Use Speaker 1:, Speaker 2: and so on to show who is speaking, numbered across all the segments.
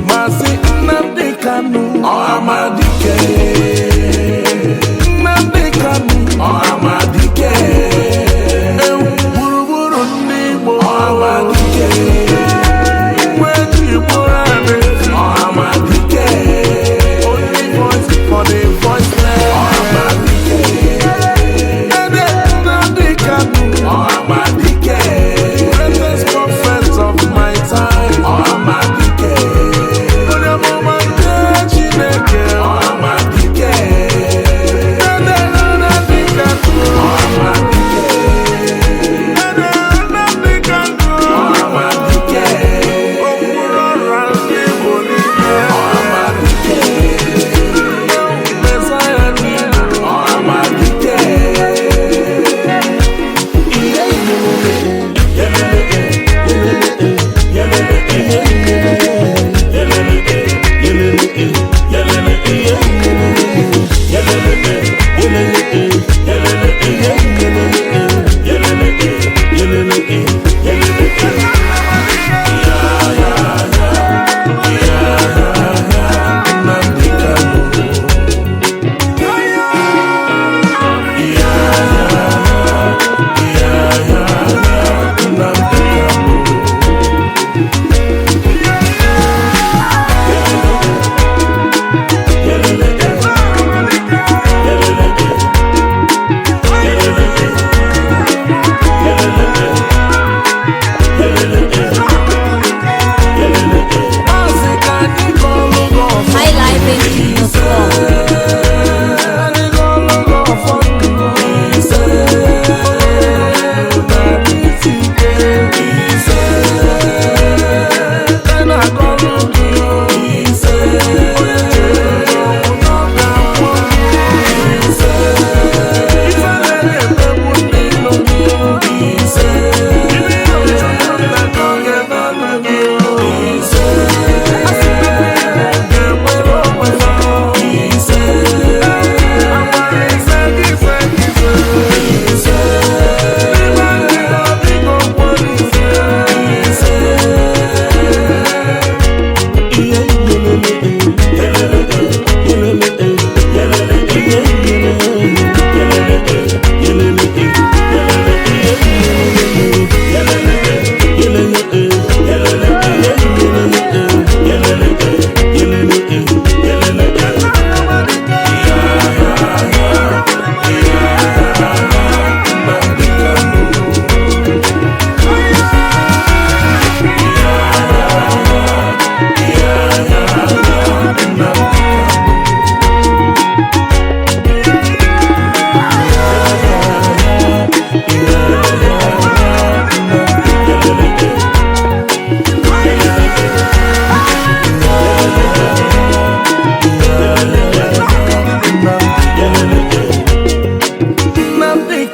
Speaker 1: Mazi Nnamdi Kanu Ohamadike, Nnamdi Kanu Ohamadike, gburugburu ndị Igbo Ohamadike, Igbo Ohamadike, only voice for the voiceless Ohamadike, Nnamdi Kanu Ohamadike, greatest prophet of my time Ohamadike.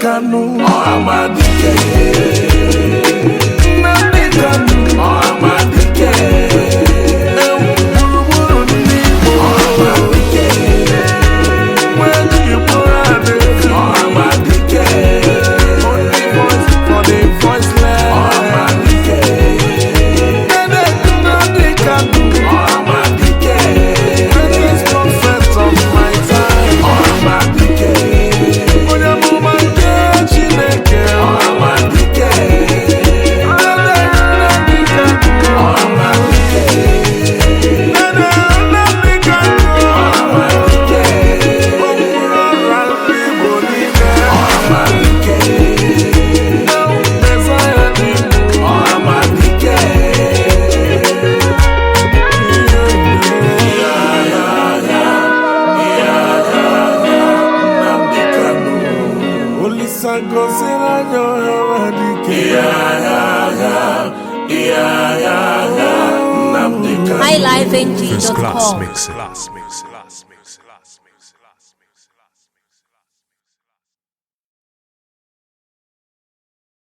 Speaker 1: Kanu Ohamadike, Nnamdi Kanu Ohamadike, gburugburu ndị Igbo Ohamadike, Igbo Ohamadike, only voice for the voiceless Ohamadike, Nnamdi Kanu Ohamadike, greatest prophet of my time Ohamadike. Ohamadike. gosiri anya Ohamadike.
Speaker 2: Nnamdi Kanu.
Speaker 3: highlifeng.com.
Speaker 4: First class mixing.